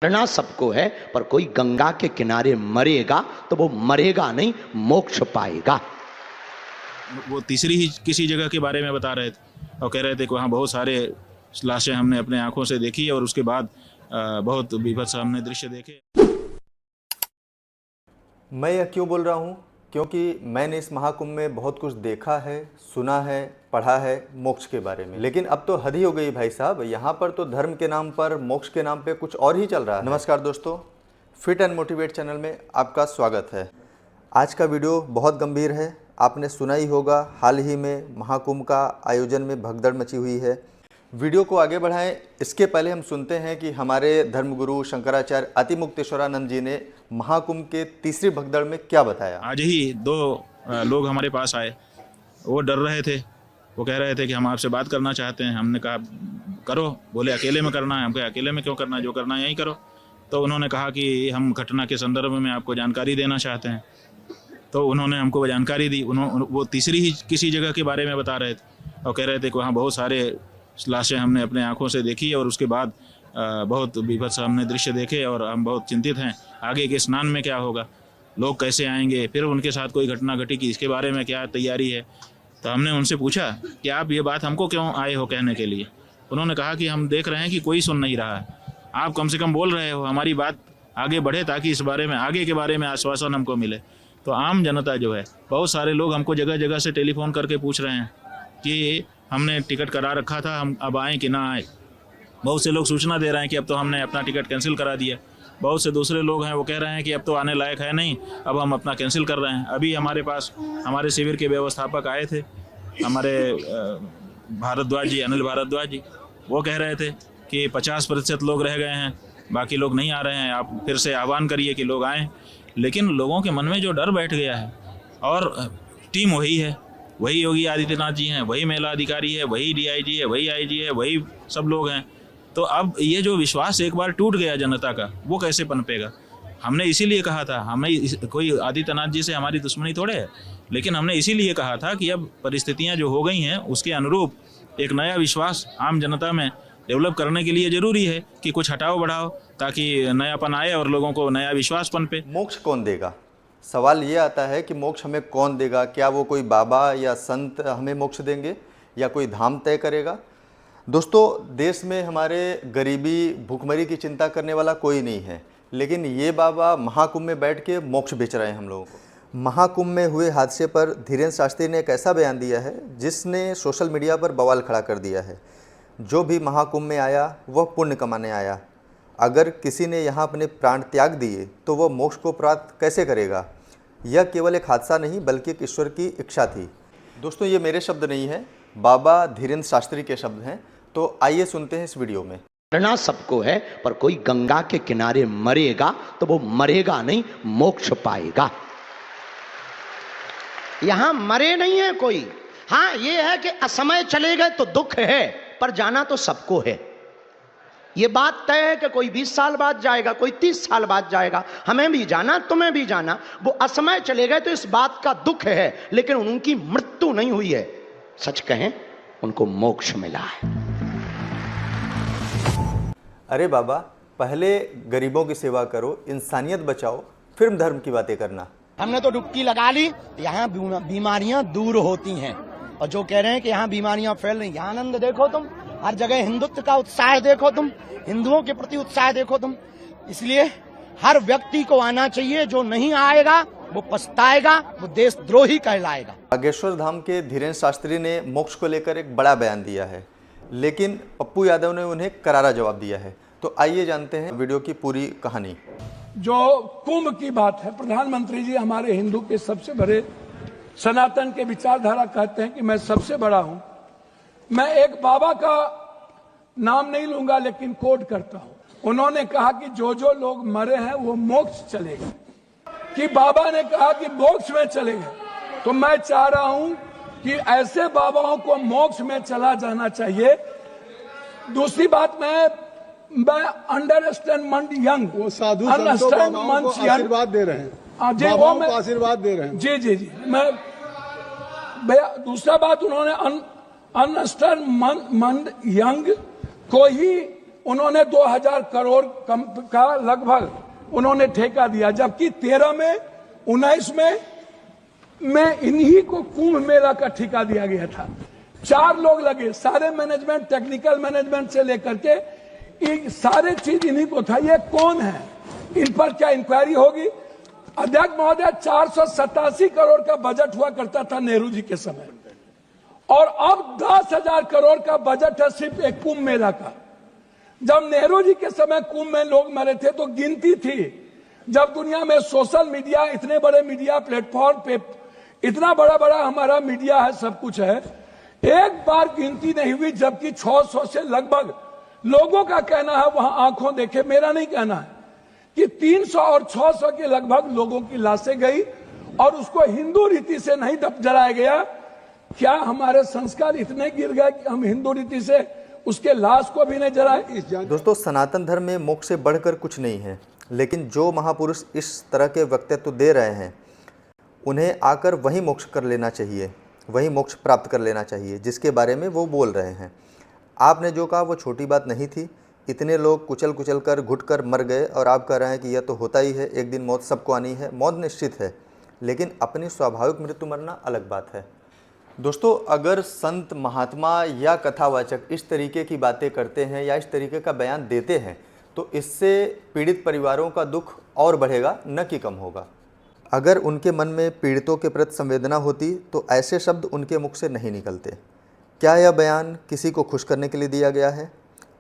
मरना सबको है, पर कोई गंगा के किनारे मरेगा तो वो मरेगा नहीं, मोक्ष पाएगा। वो तीसरी ही किसी जगह के बारे में बता रहे थे और कह रहे थे कि वहाँ बहुत सारे लाशें हमने अपने आंखों से देखी और उसके बाद बहुत बीभत्स हमने दृश्य देखे। मैं यह क्यों बोल रहा हूँ? क्योंकि मैंने इस महाकुंभ में बहुत कुछ देखा है, सुना है, पढ़ा है मोक्ष के बारे में। लेकिन अब तो हद ही हो गई भाई साहब, यहाँ पर तो धर्म के नाम पर, मोक्ष के नाम पे कुछ और ही चल रहा है। नमस्कार दोस्तों, फिट एंड मोटिवेट चैनल में आपका स्वागत है। आज का वीडियो बहुत गंभीर है। आपने सुना ही होगा, हाल ही में महाकुंभ का आयोजन में भगदड़ मची हुई है। वीडियो को आगे बढ़ाएं इसके पहले हम सुनते हैं कि हमारे धर्मगुरु शंकराचार्य अतिमुक्तेश्वरानंद जी ने महाकुंभ के तीसरी भगदड़ में क्या बताया। आज ही दो लोग हमारे पास आए, वो डर रहे थे, वो कह रहे थे कि हम आपसे बात करना चाहते हैं। हमने कहा करो, बोले अकेले में करना है। हम कहे अकेले में क्यों करना है, जो करना है यहीं करो। तो उन्होंने कहा कि हम घटना के संदर्भ में आपको जानकारी देना चाहते हैं। तो उन्होंने हमको जानकारी दी। वो तीसरी ही किसी जगह के बारे में बता रहे थे और कह रहे थे कि वहाँ बहुत सारे लाशें हमने अपने आंखों से देखी और उसके बाद बहुत बीभत्स हमने दृश्य देखे और हम बहुत चिंतित हैं। आगे के स्नान में क्या होगा, लोग कैसे आएंगे, फिर उनके साथ कोई घटना घटेगी, इसके बारे में क्या तैयारी है। तो हमने उनसे पूछा कि आप ये बात हमको क्यों आए हो कहने के लिए। उन्होंने कहा कि हम देख रहे हैं कि कोई सुन नहीं रहा है, आप कम से कम बोल रहे हो, हमारी बात आगे बढ़े ताकि इस बारे में, आगे के बारे में आश्वासन हमको मिले। तो आम जनता जो है, बहुत सारे लोग हमको जगह जगह से टेलीफोन करके पूछ रहे हैं कि हमने टिकट करा रखा था, हम अब आएँ कि ना आए। बहुत से लोग सूचना दे रहे हैं कि अब तो हमने अपना टिकट कैंसिल करा दिया। बहुत से दूसरे लोग हैं, वो कह रहे हैं कि अब तो आने लायक है नहीं, अब हम अपना कैंसिल कर रहे हैं। अभी हमारे पास हमारे शिविर के व्यवस्थापक आए थे, हमारे भारद्वाज जी, अनिल भारद्वाज जी, वो कह रहे थे कि 50% लोग रह गए हैं, बाकी लोग नहीं आ रहे हैं, आप फिर से आह्वान करिए कि लोग आएँ। लेकिन लोगों के मन में जो डर बैठ गया है, और टीम वही है, वही योगी आदित्यनाथ जी हैं, वही मेला अधिकारी है, वही डीआईजी है, वही आईजी है, वही सब लोग हैं। तो अब ये जो विश्वास एक बार टूट गया जनता का, वो कैसे पनपेगा। हमने इसीलिए कहा था, हमें कोई आदित्यनाथ जी से हमारी दुश्मनी थोड़े है, लेकिन हमने इसीलिए कहा था कि अब परिस्थितियां जो हो गई हैं उसके अनुरूप एक नया विश्वास आम जनता में डेवलप करने के लिए जरूरी है कि कुछ हटाओ बढ़ाओ, ताकि नयापन आए और लोगों को नया विश्वास पनपे। मोक्ष कौन देगा? सवाल ये आता है कि मोक्ष हमें कौन देगा? क्या वो कोई बाबा या संत हमें मोक्ष देंगे या कोई धाम तय करेगा? दोस्तों, देश में हमारे गरीबी, भूखमरी की चिंता करने वाला कोई नहीं है, लेकिन ये बाबा महाकुंभ में बैठ के मोक्ष बेच रहे हैं हम लोगों को। महाकुंभ में हुए हादसे पर धीरेन्द्र शास्त्री ने एक ऐसा बयान दिया है जिसने सोशल मीडिया पर बवाल खड़ा कर दिया है। जो भी महाकुंभ में आया वह पुण्य कमाने आया। अगर किसी ने यहाँ अपने प्राण त्याग दिए तो वह मोक्ष को प्राप्त कैसे करेगा? यह केवल एक हादसा नहीं बल्कि एक ईश्वर की इच्छा थी। दोस्तों, ये मेरे शब्द नहीं है, बाबा धीरेन्द्र शास्त्री के शब्द हैं। तो आइए सुनते हैं इस वीडियो में। मरना सबको है, पर कोई गंगा के किनारे मरेगा तो वो मरेगा नहीं, मोक्ष पाएगा। यहां मरे नहीं है कोई। हाँ, ये है कि असमय चले गए तो दुख है, पर जाना तो सबको है। ये बात तय है कि कोई 20 साल बाद जाएगा, कोई 30 साल बाद जाएगा, हमें भी जाना, तुम्हें भी जाना। वो असमय चले गए तो इस बात का दुख है, लेकिन उनकी मृत्यु नहीं हुई है। सच कहें, उनको मोक्ष मिला है। अरे बाबा, पहले गरीबों की सेवा करो, इंसानियत बचाओ, फिर धर्म की बातें करना। हमने तो डुबकी लगा ली, यहाँ बीमारियां दूर होती हैं। और जो कह रहे हैं कि यहाँ बीमारियां फैल रही, यहाँ आनंद देखो तुम, हर जगह हिंदुत्व का उत्साह देखो तुम, हिंदुओं के प्रति उत्साह देखो तुम। इसलिए हर व्यक्ति को आना चाहिए, जो नहीं आएगा वो पछताएगा, वो देशद्रोही कहलाएगा। बागेश्वर धाम के धीरेन्द्र शास्त्री ने मोक्ष को लेकर एक बड़ा बयान दिया है, लेकिन पप्पू यादव ने उन्हें करारा जवाब दिया है। तो आइए जानते हैं वीडियो की पूरी कहानी। जो कुंभ की बात है, प्रधानमंत्री जी हमारे हिंदू के सबसे बड़े, सनातन के विचारधारा कहते हैं कि मैं सबसे बड़ा हूं। मैं एक बाबा का नाम नहीं लूंगा, लेकिन कोट करता हूं। उन्होंने कहा कि जो जो लोग मरे हैं वो मोक्ष चले गए, कि बाबा ने कहा कि मोक्ष में चले गए। तो मैं चाह रहा हूं कि ऐसे बाबाओं को मोक्ष में चला जाना चाहिए। दूसरी बात, मैं अंडरस्टैंड यंग, वो साधु संतों को आशीर्वाद दे रहे हैं, जी, वो मैं आशीर्वाद दे रहे हैं। जी जी जी। मैं दूसरा बात, उन्होंने अंडरस्टैंड यंग को ही उन्होंने 2000 करोड़ का लगभग उन्होंने ठेका दिया, जबकि 13 में 19 में इन्हीं को कुंभ मेला का ठेका दिया गया था। 4 लोग लगे, सारे मैनेजमेंट, टेक्निकल मैनेजमेंट से लेकर के सारे चीज इन्हीं को था। ये कौन है, इन पर क्या इंक्वायरी होगी? अध्यक्ष महोदय, 487 करोड़ का बजट हुआ करता था नेहरू जी के समय, और अब 10,000 करोड़ का बजट है सिर्फ एक कुंभ मेला का। जब नेहरू जी के समय कुंभ में लोग मरे थे तो गिनती थी। जब दुनिया में सोशल मीडिया, इतने बड़े मीडिया प्लेटफॉर्म पे इतना बड़ा बड़ा हमारा मीडिया है, सब कुछ है, एक बार गिनती नहीं हुई, जबकि 600 से लगभग लोगों का कहना है, वहां आंखों देखे, मेरा नहीं कहना है, कि 300 और 600 के लगभग लोगों की लाशें गई और उसको हिंदू रीति से नहीं जलाया गया। क्या हमारे संस्कार इतने गिर गए कि हम हिंदू रीति से उसके लाश को भी नहीं जलाए? दोस्तों, सनातन धर्म में मोक्ष से बढ़कर कुछ नहीं है, लेकिन जो महापुरुष इस तरह के वक्तव्य दे रहे हैं उन्हें आकर वही मोक्ष कर लेना चाहिए, वही मोक्ष प्राप्त कर लेना चाहिए जिसके बारे में वो बोल रहे हैं। आपने जो कहा वो छोटी बात नहीं थी। इतने लोग कुचल कुचल कर घुट कर मर गए और आप कह रहे हैं कि यह तो होता ही है, एक दिन मौत सबको आनी है। मौत निश्चित है, लेकिन अपनी स्वाभाविक मृत्यु मरना अलग बात है। दोस्तों, अगर संत, महात्मा या कथावाचक इस तरीके की बातें करते हैं या इस तरीके का बयान देते हैं तो इससे पीड़ित परिवारों का दुख और बढ़ेगा, न कि कम होगा। अगर उनके मन में पीड़ितों के प्रति संवेदना होती तो ऐसे शब्द उनके मुख से नहीं निकलते। क्या यह बयान किसी को खुश करने के लिए दिया गया है?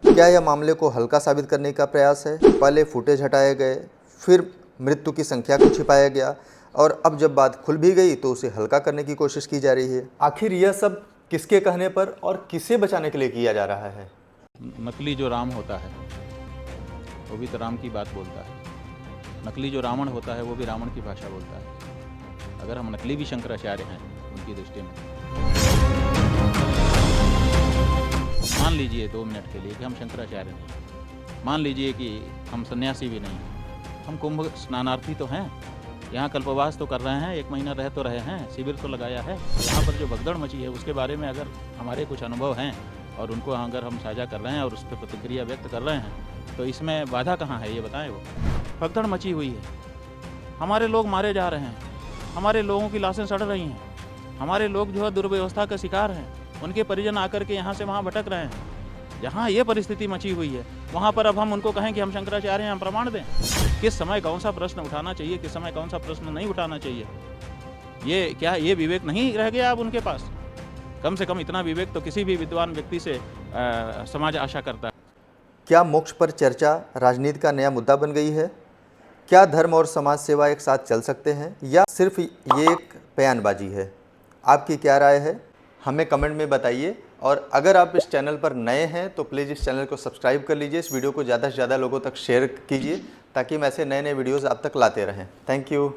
क्या यह मामले को हल्का साबित करने का प्रयास है? पहले फुटेज हटाए गए, फिर मृत्यु की संख्या को छिपाया गया, और अब जब बात खुल भी गई तो उसे हल्का करने की कोशिश की जा रही है। आखिर यह सब किसके कहने पर और किसे बचाने के लिए किया जा रहा है? नकली जो राम होता है वो भी तो राम की बात बोलता है, नकली जो रावण होता है वो भी रावण की भाषा बोलता है। अगर हम नकली भी शंकराचार्य हैं उनकी दृष्टि में, मान लीजिए 2 मिनट के लिए कि हम शंकराचार्य नहीं, मान लीजिए कि हम सन्यासी भी नहीं, हम कुंभ स्नानार्थी तो हैं, यहाँ कल्पवास तो कर रहे हैं, 1 महीना रह तो रहे हैं, शिविर तो लगाया है। यहाँ पर जो भगदड़ मची है उसके बारे में अगर हमारे कुछ अनुभव हैं और उनको अगर हम साझा कर रहे हैं और उस पर प्रतिक्रिया व्यक्त कर रहे हैं तो इसमें बाधा कहाँ है, ये बताएं। वो भगदड़ मची हुई है, हमारे लोग मारे जा रहे हैं, हमारे लोगों की लाशें सड़ रही हैं, हमारे लोग जो है दुर्व्यवस्था का शिकार हैं, उनके परिजन आकर के यहाँ से वहाँ भटक रहे हैं। जहाँ ये परिस्थिति मची हुई है वहाँ पर अब हम उनको कहें कि हम शंकराचार्य हैं, हम प्रमाण दें? किस समय कौन सा प्रश्न उठाना चाहिए, किस समय कौन सा प्रश्न नहीं उठाना चाहिए, ये क्या ये विवेक नहीं रह गया अब उनके पास? कम से कम इतना विवेक तो किसी भी विद्वान व्यक्ति से समाज आशा करता है। क्या मोक्ष पर चर्चा राजनीति का नया मुद्दा बन गई है? क्या धर्म और समाज सेवा एक साथ चल सकते हैं या सिर्फ ये एक बयानबाजी है? आपकी क्या राय है, हमें कमेंट में बताइए। और अगर आप इस चैनल पर नए हैं तो प्लीज़ इस चैनल को सब्सक्राइब कर लीजिए, इस वीडियो को ज़्यादा से ज़्यादा लोगों तक शेयर कीजिए ताकि हम ऐसे नए नए वीडियोज़ आप तक लाते रहें। Thank you.